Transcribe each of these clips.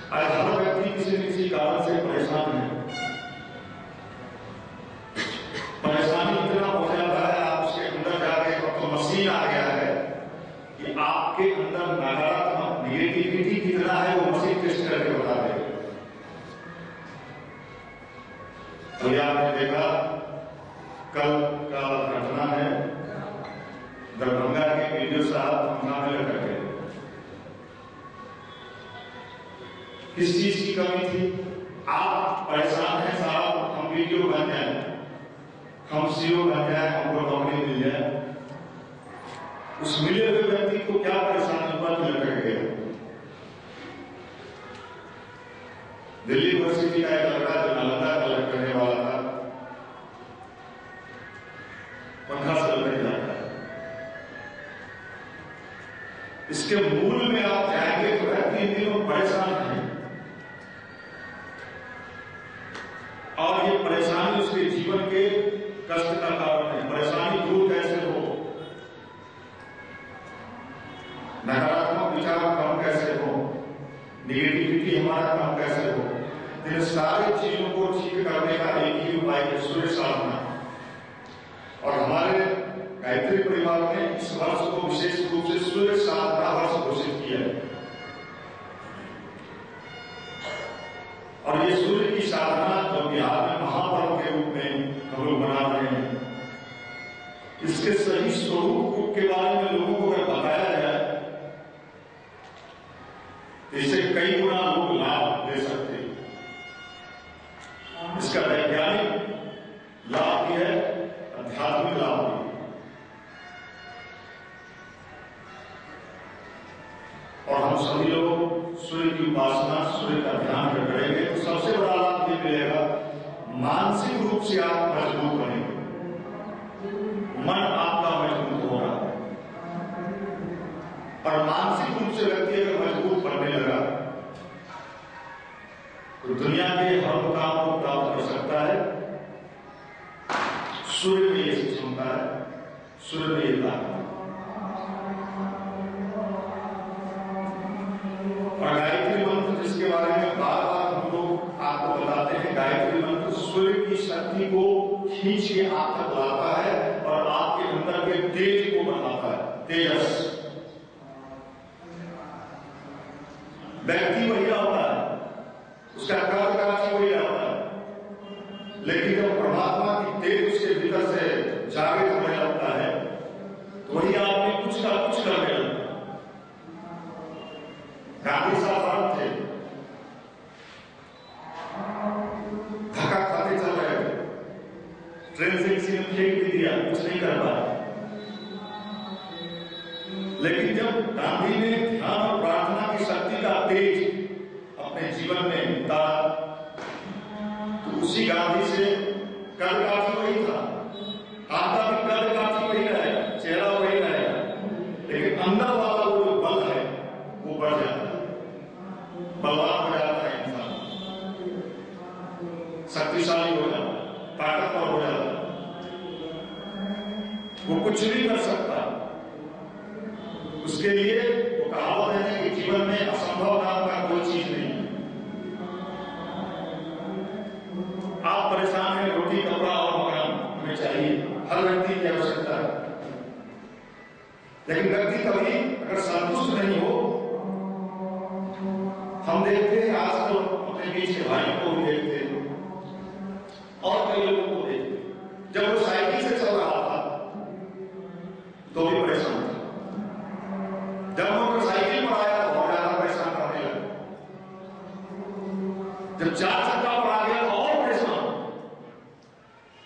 आज हर व्यक्ति किसी न किसी कारण से परेशान है। परेशानी इतना हो जाता है, आप उसके अंदर जाके तो मशीन आ गया है कि आपके अंदर नकारात्मक निगेटिविटी कितना है वो मशीन टेस्ट करके बता देगा। तो ये आपने देखा कल का घटना है, दरभंगा के वीडियो साहब पंखा में लटक गए। किस चीज की कमी थी? आप परेशान हैं साहब, हम वीडियो बन जाए, हम सीओ बन जाए, हमको नौकरी मिल जाए। उस मिले हुए व्यक्ति को क्या परेशानी पर लटक गया? दिल्ली यूनिवर्सिटी का एक लड़का जो नालंदा कलेक्ट करने वाला था, पंखा से लटक जाता है। इसके मूल में आप जाएंगे तो व्यक्ति इन दिनों परेशान है और ये परेशानी उसके जीवन के कष्ट का कारण है। परेशानी दूर कैसे हो, नकारात्मक विचार कम कैसे हो, निगेटिविटी हमारा कम कैसे हो, इन सारी चीजों को ठीक करने का एक ही उपाय है, सूर्य साधना। और हमारे गायत्री परिवार ने इस वर्ष को विशेष रूप से सूर्य साधना वर्ष घोषित किया है। और ये सूर्य की साधना जो बिहार में महापर्व के रूप में हम लोग मना रहे हैं, इसके सही स्वरूप के बारे में लोगों को अगर बताया जाए तो इससे कई गुना लोग लाभ ले सकते हैं। इसका वैज्ञानिक लाभ भी है, आध्यात्मिक लाभ भी। और हम सभी लोग सूर्य की उपासना, सूर्य का ध्यान करेंगे तो सबसे बड़ा लाभ ये मिलेगा, मानसिक रूप से आप मजबूत बनेंगे, मन आपका मजबूत होगा। और मानसिक रूप से व्यक्ति अगर मजबूत बनने लगा तो दुनिया के हर मुकाम को प्राप्त कर सकता है। सूर्य में ये क्षमता है, सूर्य में ये ताकत है। और गायत्री मंत्र जिसके बारे में बार बार हम लोग आपको बताते हैं, गायत्री मंत्र सूर्य की शक्ति को खींच के आप तक लाता है और आपके अंदर के तेज को बढ़ाता है, तेजस। व्यक्ति वही होता है, उसका कर्म काज वही होता है, लेकिन जब परमात्मा की तेज उसके भीतर से जागृत होने लगता है तो वही आदमी कुछ का कुछ करने लगता है। गांधी साहब थे, धक्का खाते चल रहे थे, ट्रेन से किसी ने फेंक भी दिया, कुछ नहीं कर पाया। लेकिन जब गांधी ने ध्यान और प्रार्थना की शक्ति का तेज अपने जीवन में उतारा तो उसी गांधी से कद काठी वही था, आपका भी कद काठी वही रहेगा, चेहरा वही रहेगा, लेकिन अंदर वाला वो जो बल है वो बढ़ जाता है, बलवान हो जाता है इंसान, शक्तिशाली हो जाता है, ताकतवर हो जाता है, वो कुछ भी कर सकता है। उसके लिए वो कहावत है कि जीवन में असंभव नाम का कोई चीज नहीं है। आप परेशान हैं, रोटी कपड़ा और मकान हमें चाहिए, हर व्यक्ति की आवश्यकता है, लेकिन व्यक्ति कभी अगर संतुष्ट नहीं हो, हम देखते हैं आजकल अपने बीच के भाइयों को भी देखते हैं और कई लोगों को देखते हैं, जब वो साइकिल से चल रहा था तो भी परेशान था, जब वो मोटरसाइकिल पर आया तो और ज्यादा परेशान करने लगा, जब चार चक्का पर आ गया तो और परेशान,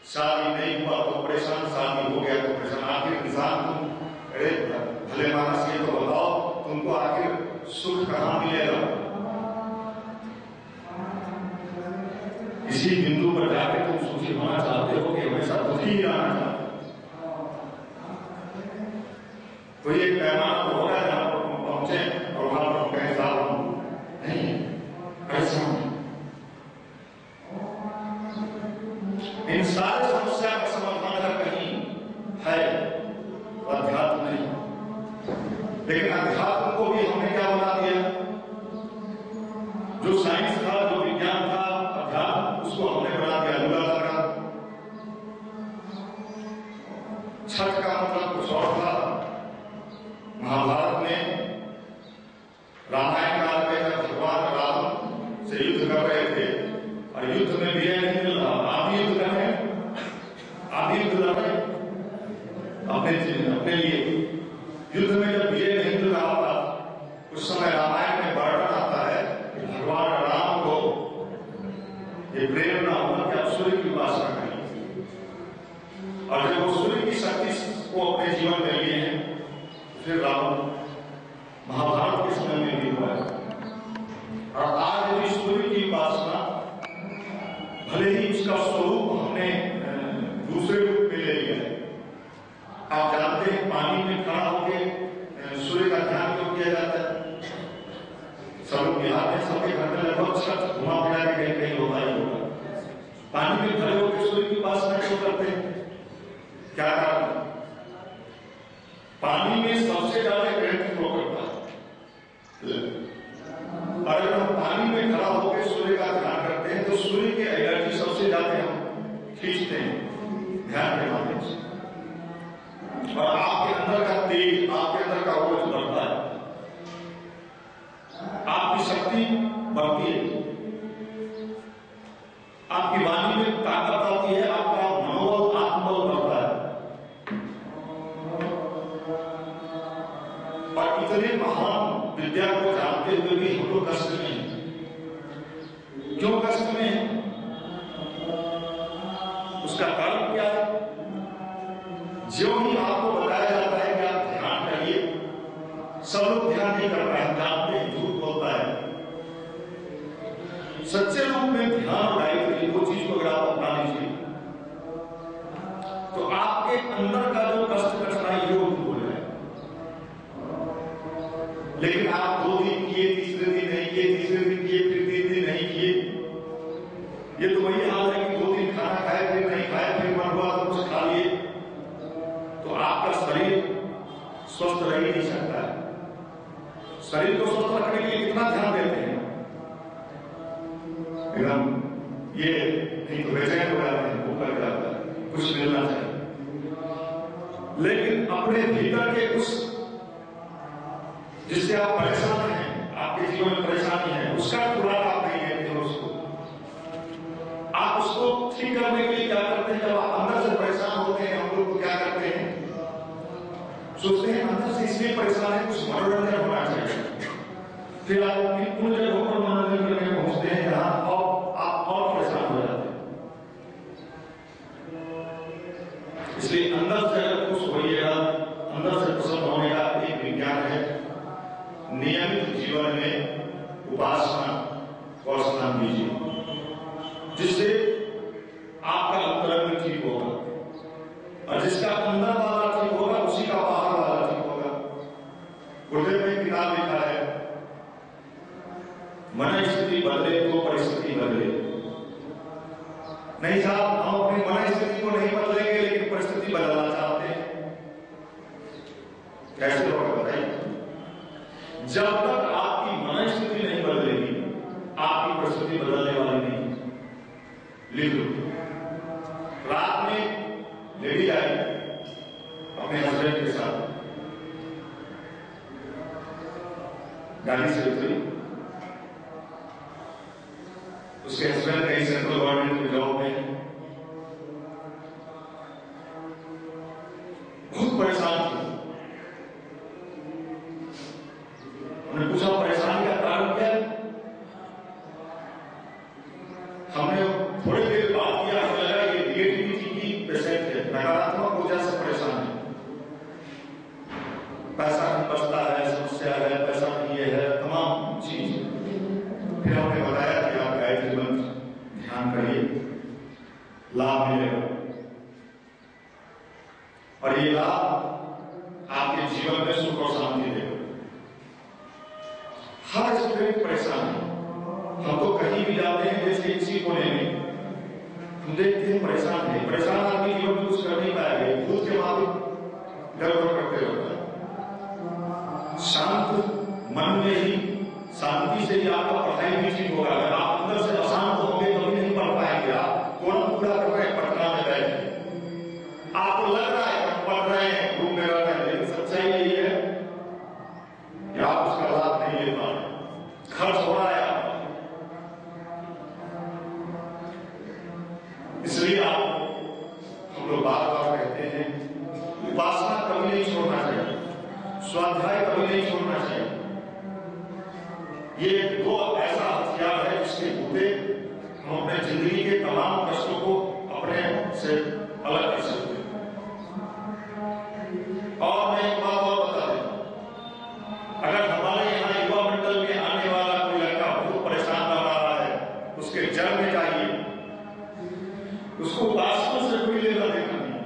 शादी नहीं हुआ तो परेशान, शादी हो गया तो परेशान। आखिर इंसान तुम अरे भले मानस ये तो बताओ, तुमको आखिर सुख कहां मिलेगा? इसी बिंदु पर जाकर तुम सुखी होना चाहते हो कि हमेशा दुखी ही रहना चाहते हो? तो ये पैमाना तो होगा जहां पर तुम पहुंचे और वहां पर कहीं साथ नहीं, ऐसा इन सारे समस्या का समाधान अगर कहीं है अध्यात्म नहीं, लेकिन अध्यात्म को भी हमने क्या बना दिया, जो साइंस था, जो विज्ञान था, अध्यात्म, उसको हमने बना दिया लूला लगा। छठ का मतलब कुछ और था। महाभारत में रामायण काल में जब भगवान राम से युद्ध कर रहे थे और युद्ध में विजय नहीं मिल रहा, आप भी युद्ध कर रहे हैं, आप भी युद्ध लड़ रहे अपने लिए। युद्ध में जब विजय नहीं मिल रहा था, उस समय रामायण में वर्णन आता है कि भगवान राम को ये प्रेरणा हुआ कि आप सूर्य की उपासना करें, और जब वो सूर्य की शक्ति को अपने जीवन में लिए हैं, फिर राम महाभारत के समय में भी हुआ है। और आज यदि सूर्य की उपासना, भले ही उसका स्वरूप हमने दूसरे रूप में ले लिया है। आप जानते हैं पानी में खड़ा होकर सूर्य का ध्यान क्यों किया जाता है? सब लोग बिहार में सबके घर में लगभग छठ घुमा फिरा के कहीं कहीं होता ही होगा। पानी में खड़े होकर सूर्य की उपासना क्यों करते हैं? क्या कारण? पानी में सबसे ज्यादा करंट फ्लो करता है। अगर हम पानी में खड़ा होकर सूर्य का ध्यान करते हैं तो सूर्य की एनर्जी सबसे ज्यादा हम खींचते हैं ध्यान के माध्यम से, और आपके अंदर का तेज, आपके अंदर का ऊर्जा बढ़ता है, आपकी शक्ति बढ़ती है, आपकी वाणी में ताकत आती है, आपका मनोबल, आत्मबल बढ़ता है। और इतने महान विद्या को जानते हुए भी हम लोग कष्ट में हैं। क्यों कष्ट में हैं? उसका कारण क्या है? जो ही आपको बताया जाता है कि आप ध्यान करिए, सब लोग ध्यान नहीं कर पाए, जानते हैं, झूठ बोलता है। सच्चे रूप में ध्यान और गायत्री दो चीज को अगर आप अपना लीजिए तो आपके अंदर का जो कष्ट कठिनाई है वो दूर हो जाए। लेकिन आप 2 दिन किए, तीसरे दिन नहीं किए, तीसरे दिन किए, फिर 3 दिन नहीं किए, ये तो वही हाल है कि 2 दिन खाना खाए, फिर नहीं खाए, फिर मन हुआ तो कुछ खा लिए, तो आपका शरीर स्वस्थ रह ही नहीं सकता है। शरीर को स्वस्थ रखने के लिए कितना ध्यान देते हैं एकदम, ये नहीं तो बेचैन हो जाते हैं, भूख लग जाता है, कुछ मिलना चाहिए। लेकिन अपने भीतर के उस जिससे आप परेशान हैं, आपके जीवन में परेशानी है, उसका खुराक आप नहीं देते हो उसको। आप उसको ठीक करने के लिए क्या करते हैं? जब आप अंदर से परेशान होते हैं, हम लोग क्या करते हैं? सोचते हैं अंदर से इसलिए परेशान है, कुछ मनोरंजन होना चाहिए। फिर आप उन जगहों पर मनोरंजन करने पहुंचते हैं जहां आप और परेशान हो जाते हैं। इसलिए अंदर से अगर खुश होइएगा, अंदर से प्रसन्न होने का एक विज्ञान है। नियमित जीवन में उपासना और स्नान कीजिए, जिससे आपका अंतरंग ठीक होगा, और जिसका अंदर वाला ठीक होगा उसी का बाहर वाला ठीक होगा। गुरुदेव ने किताब लिखा है, मन स्थिति बदले तो परिस्थिति बदले। नहीं साहब, हम अपनी मन स्थिति को नहीं बदलेंगे लेकिन परिस्थिति बदलना चाहते हैं। कैसे होगा बताइए? जब तक आपकी मन स्थिति नहीं बदलेगी, आपकी परिस्थिति बदलने वाली नहीं। लिख लो, रात में लेडी आई अपने हस्बैंड के साथ, गाड़ी से उतरी, उसके हस्बैंड कहीं सेंट्रल गवर्नमेंट के जॉब में, बहुत परेशान थी। उन्होंने पूछा परेशानी का कारण क्या है? हमने थोड़ी देर बात किया, हमें लगा ये निगेटिविटी की पेशेंट है, नकारात्मक ऊर्जा से परेशान है, पैसा नहीं बचता है, समस्या है, पैसा नहीं है, तमाम चीज। फिर हमने बताया कि आप गायत्री मंत्र ध्यान करिए, लाभ मिलेगा, और ये लाभ आपके जीवन में सुख और शांति देगा। हर स्टूडेंट परेशान है, हम तो कहीं भी जाते हैं, जैसे इसी कोने में हम देखते हैं परेशान है। परेशान आदमी जीवन में कुछ कर नहीं पाएगा, खुद के माध्यम गड़बड़ करते रहता है। शांत मन में ही शांति से ही आपका पढ़ाई भी ठीक होगा। अगर आप अंदर से अशांत होंगे कभी नहीं पढ़ पाएंगे। आप कोर्स पूरा कर रहे हैं, पटना में बैठे, आपको लग रहा है हम पढ़ रहे हैं, रूम में रह रहे हैं, लेकिन सच्चाई यही है कि आप उसका लाभ नहीं ले पा रहे, खर्च हो रहा है आपका। इसलिए आप हम लोग बार बार कहते हैं उपासना कभी नहीं छोड़ना चाहिए, स्वाध्याय कभी नहीं छोड़ना चाहिए। ये दो ऐसा हथियार है जिसके बूते हम अपने जिंदगी के तमाम कष्टों को अपने से अलग कर सकते हैं। और मैं एक बात और बता देता हूं, अगर हमारे यहाँ युवा मंडल में आने वाला कोई लड़का बहुत परेशान लग रहा है, उसके जड़ में जाइए, उसको उपासना से कोई लेना देना नहीं।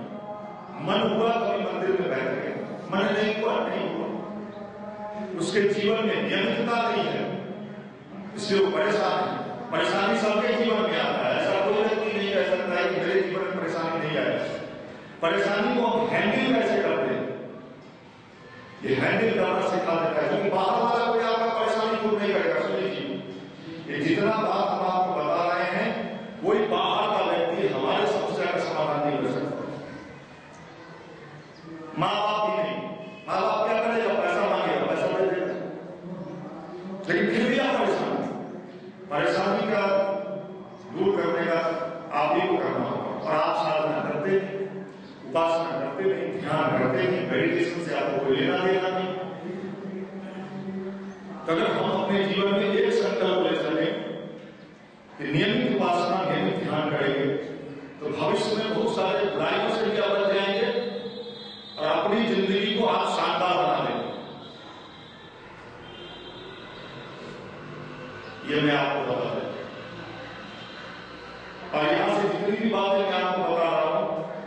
मन हुआ तो मंदिर में बैठ गए, मन नहीं हुआ नहीं हुआ, उसके जीवन में नियमितता नहीं है, इसलिए वो परेशान है। परेशानी सबके जीवन में आता है, ऐसा कोई व्यक्ति नहीं कह सकता है कि मेरे जीवन में परेशानी नहीं आए। परेशानी को हम हैंडल कैसे करते हैं, ये हैंडल करना सिखा देता है, क्योंकि बाहर वाला कोई आपका परेशानी दूर नहीं करेगा। सुनिए, ये जितना बात हम आपको बता रहे हैं, कोई बाहर का व्यक्ति हमारे समस्या का समाधान नहीं कर सकता। माँ बाप भी नहीं, माँ बाप क्या करेगा, पैसा मांगेगा, पैसा दे देगा, लेकिन फिर भी आप परेशानी का दूर करने का आप ही को करना होगा। और आप साधना करते नहीं, उपासना करते नहीं, ध्यान करते नहीं, मेडिटेशन से आपको कोई लेना देना नहीं। तो अगर हम अपने जीवन में एक संकल्प ले सकें कि नियमित उपासना, नियमित ध्यान करेंगे, तो भविष्य में बहुत सारे बुराइयों से भी बच जाएंगे और अपनी जिंदगी को आप शानदार बना लेंगे। ये मैं आपको बता देता हूं, और यहां से जितनी भी बातें मैं आपको बता रहा हूं,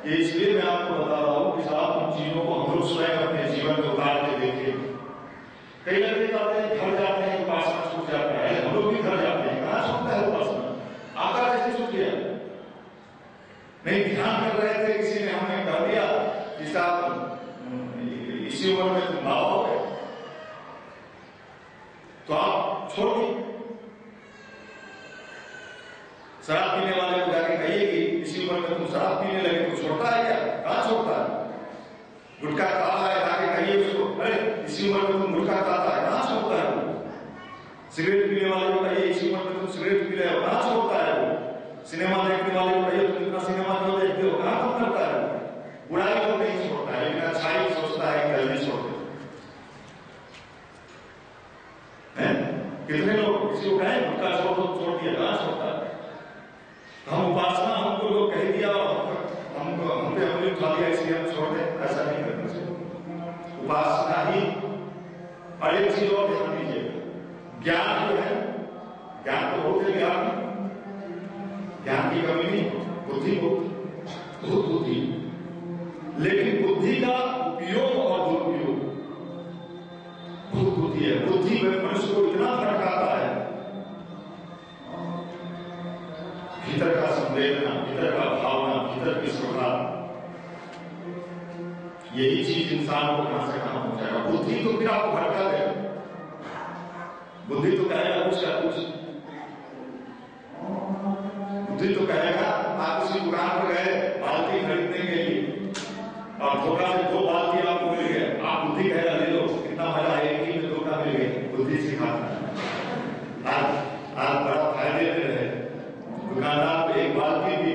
ये इसलिए मैं आपको बता रहा हूं कि साहब उन चीजों को हम लोग स्वयं अपने जीवन में उतार के देखें। कई लड़के जाते हैं, घर जाते हैं, उपासना छूट जाता है। हम लोग भी घर जाते हैं, कहां छूटता है उपासना, आपका कैसे छूट गया? नहीं, ध्यान कर रहे थे, किसी ने हमें कह दिया कि साहब इसी उम्र में तुम बाबा हो गए, तो आप छोड़ दी। शराब पीने वाले को जाके कहिए कि इसी उम्र में तुम शराब पीने लगे, तो छोड़ता है क्या? कहां छोड़ता है? गुटखा खाता है, जाके कहिए उसको, अरे इसी उम्र में तुम गुटखा खाता है, कहां छोड़ता है वो? सिगरेट पीने वाले को कहिए इसी उम्र में तुम सिगरेट पी रहे हो, कहां छोड़ता है वो? सिनेमा देखने वाले को कहिए तुम इतना सिनेमा क्यों देखते हो, कहां कम करता है वो? बुराई को नहीं छोड़ता है, लेकिन अच्छाई सोचता है कि जल्दी छोड़ दे। कितने लोग किसी को कहें गुटखा छोड़ दो, छोड़ दिया, कहां छोड़ता है? हम उपासना, हमको लोग कह दिया और हम पे हमने उठा दिया इसलिए हम छोड़ दें, ऐसा नहीं करना चाहिए। उपासना ही। और एक चीज और ध्यान दीजिए, ज्ञान जो है, ज्ञान तो बहुत है, ज्ञान की कमी नहीं, बुद्धि बहुत बुद्धि, लेकिन बुद्धि का उपयोग और दुरुपयोग बहुत बुद्धि है। बुद्धि में मनुष्य को इतना भटकाता है, भीतर का संवेदना, भीतर का भावना, भीतर की श्रद्धा, यही चीज इंसान को कहां से कहां पहुंचाएगा। बुद्धि तो फिर आपको भटका देगा, बुद्धि तो कहेगा कुछ का कुछ, बुद्धि तो कहेगा आप किसी दुकान पर गए बाल्टी खरीदने के लिए और धोखा से 2 बाल्टी आपको मिल गया, आप बुद्धि कहेगा ले लो, कितना मजा है, एक ही में धोखा मिल गया। बुद्धि सिखाता है आज बड़ा फायदे में रहे, दुकानदार पे एक बाल्टी भी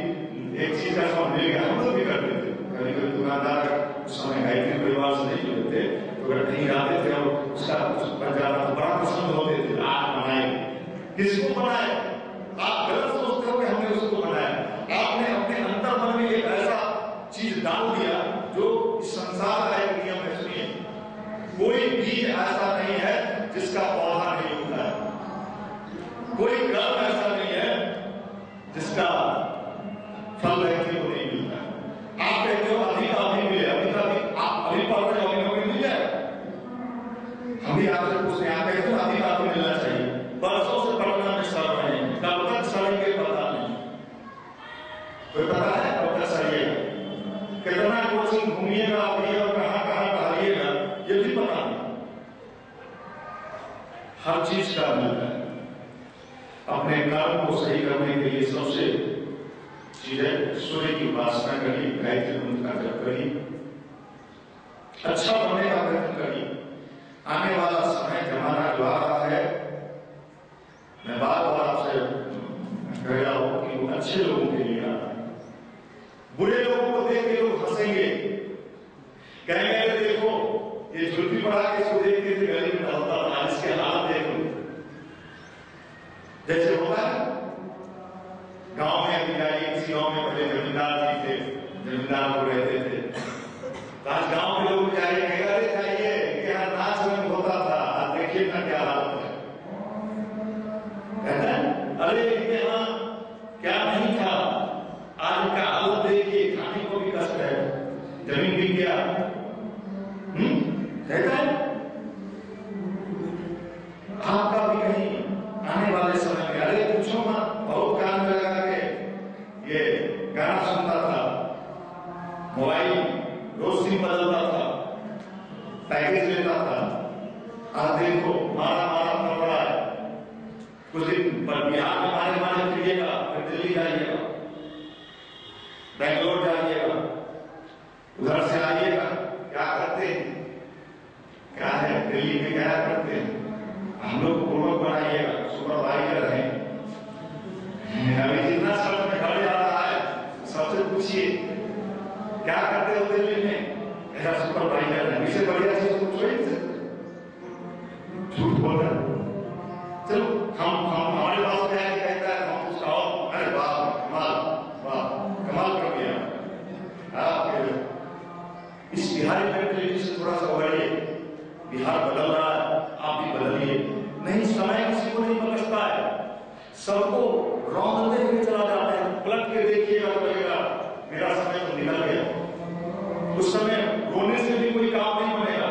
एक चीज का सामान मिल गया। हम लोग भी करते थे, कभी कभी दुकानदार उस समय गायत्री परिवार से नहीं जुड़े थे, तो अगर कहीं जाते थे और उसका कुछ बन जाता तो बड़ा पसंद होते थे, आप बनाए, किसको बनाए? आप गलत सोचते हो कि हमने उसको बनाया, आपने अपने अंतर मन में एक ऐसा चीज डाल दिया जो संसार का एक नियम है। सुनिए, कोई बीज ऐसा नहीं है जिसका पौधा नहीं होता है, कोई कर्म ऐसा नहीं है जिसका फल व्यक्ति को नहीं मिलता है। आप कहते हो अभी का अभी मिले, अभी का अभी, आप अभी पढ़ रहे हो, अभी नौकरी मिल जाए। हम भी आपसे पूछते हैं, आप कहते हो अभी का अभी मिलना चाहिए, बरसों से पढ़ना में सर रहे हैं, कब तक सड़ेंगे पता नहीं। कोई पता है कब तक सड़िएगा? कितना कोचिंग घूमिएगा और कहां कहां टहलिएगा, ये भी पता नहीं। हर चीज का मिलता है। अपने कर्म को सही करने के लिए सबसे चीज है सूर्य की उपासना करिए, गायत्री मंत्र का जप करिए, अच्छा बनने का प्रयत्न करिए। आने वाला समय जमाना जो आ रहा है, मैं बार बार आपसे कह रहा हूं कि वो अच्छे लोगों के लिए आ रहा है। बुरे लोगों को देख के लोग हंसेंगे, कहेंगे अरे देखो ये झुल्फी बढ़ा के इसको देख के गली में डालता था, इसके हाथ देखो। जैसे होता है गांव में, अभी जाइए किसी गांव में, पहले जमींदार जी थे, जमींदार को रहते थे, तो आज गांव के लोग जाइए, अरे जाइए यहाँ नाच रंग होता था, आज देखिए ना क्या हालत है। कहते हैं अरे यहाँ क्या नहीं था, आज का हालत देखिए, खाने को भी कष्ट है, जमीन भी क्या कहता है। आपका भी कहीं आने वाले समय में, अरे पूछो मत, बहुत कान में लगा के ये गाना सुनता था, मोबाइल रोज सिम बदलता था, पैकेज लेता था, आज देखो मारा मारा पड़ रहा है। कुछ दिन पर बिहार में मारे मारे फिरिएगा, फिर दिल्ली जाइएगा, बेंगलोर जाइएगा, उधर से आइएगा, क्या करते हैं, क्या है दिल्ली में क्या करते हैं, हम लोग को पूर्वक बनाइएगा, सुपरवाइजर है। अभी जितना सड़क में खड़े आ रहा है सबसे पूछिए क्या करते हो दिल्ली में, ऐसा सुपरवाइजर है, इससे बढ़िया चीज कुछ नहीं, झूठ बोल रहे। चलो हम हमारे पास क्या कहता है, हम उसका अरे वाह कमाल, वाह कमाल कर दिया आप। इस बिहारी मेंटेलिटी से थोड़ा सा उभरिए, बिहार बदल रहा है, आप भी बदलिए। नहीं, समय किसी को नहीं बख्शता है, सबको रौंदते हुए चला जाता है। पलट के देखिएगा तो लगेगा मेरा समय तो निकल गया। उस समय रोने से भी कोई काम नहीं बनेगा,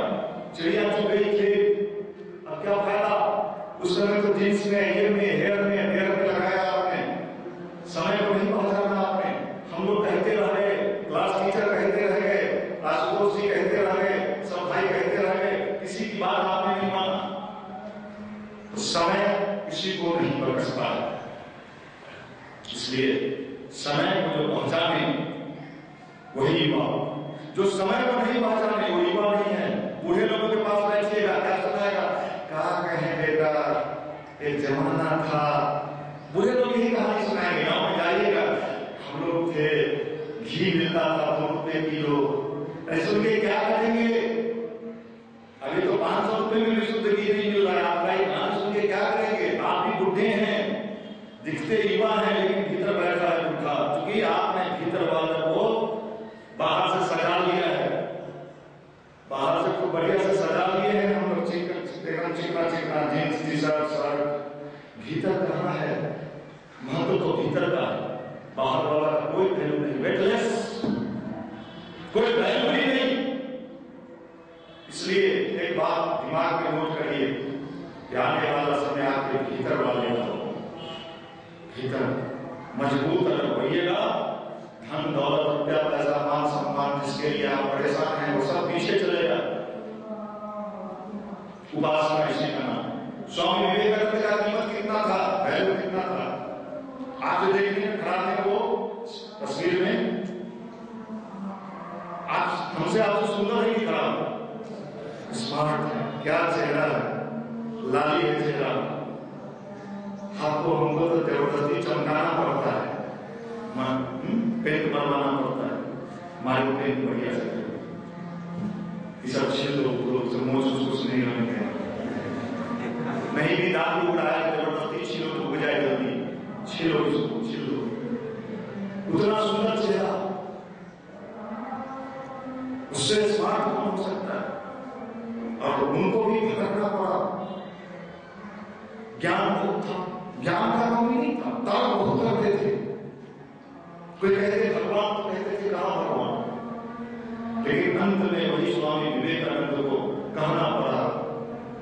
चिड़िया चुग गई खेत, अब क्या फायदा। उस समय तो जींस में, हेयर में लगाया आपने, समय को नहीं पहुंचाना आपने। हम लोग कहते रह गए, क्लास टीचर कहते रह गए, आशुतोष जी कहते रह गए, सब भाई कहते रह गए, किसी की बात आपने नहीं माना। तो समय किसी को नहीं बख्शता है, इसलिए समय को जो पहुंचाने वही युवा, जो समय को नहीं पहुंचाने वो युवा नहीं है। बूढ़े लोगों के पास बैठिएगा, क्या सुनाएगा, क्या कहें बेटा एक जमाना था, बूढ़े लोग यही कहानी सुनाएंगे। गाँव में जाइएगा, हम लोग थे, घी मिलता था 2 रुपए किलो, सुन के क्या करेंगे, अभी तो 500 रुपए में भी शुद्ध घी नहीं मिल रहा है, आपका ये कहानी सुन के क्या करेंगे। आप भी बुढ़े हैं, दिखते युवा हैं, लेकिन भीतर बैठा है बूढ़ा, क्योंकि आपने भीतर वाले को बाहर से सजा लिया है, बाहर से खूब बढ़िया से सजा लिए हैं हम लोग, चिकना जींस टी शर्ट, भीतर कहाँ है, महत्व तो भीतर का है, बाहर वाला का कोई वैल्यू नहीं, वेटलेस, कोई वैल्यू ही नहीं। इसलिए एक बात दिमाग में नोट करिए कि आने वाला समय आपके भीतर वाले का हो, भीतर मजबूत अगर होइएगा, धन दौलत रुपया पैसा मान सम्मान जिसके लिए आप परेशान हैं वो सब पीछे चलेगा। उपासना इसी का नाम। स्वामी विवेकानंद का कीमत कितना था, वैल्यू कितना था, आप जो देखने में खड़ा थे वो तस्वीर में, आप हमसे आपसे सुंदर ही खड़ा, स्मार्ट है, क्या चेहरा है, लाली है चेहरा, आपको हमको तो जबरदस्ती चमकाना पड़ता है, पेंट बनवाना पड़ता है, हमारे पेंट बढ़िया से सब छिल लोग मोच कुछ नहीं होने नहीं भी दांत उड़ाया, जबरदस्ती छिलो तो उग जाए, जल्दी छिलो इसको, छिलो। उतना सुंदर चेहरा, उससे स्मार्ट कौन हो सकता है, और उनको भी भटकना पड़ा। ज्ञान बहुत था, ज्ञान का कमी नहीं था, तर्क बहुत करते थे, कोई कहते भगवान तो कहते थे कहां भगवान, लेकिन अंत में वही स्वामी विवेकानंद को कहना पड़ा,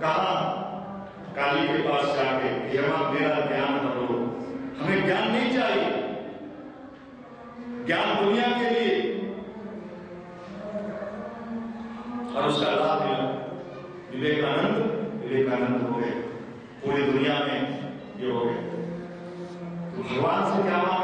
कहा काली के पास जाके कि हम मेरा ज्ञान करो, हमें ज्ञान नहीं चाहिए, ज्ञान दुनिया के लिए, और उसका लाभ मिला, विवेकानंद हो गए। पूरी दुनिया में ये हो गया। तो भगवान से क्या मांगे?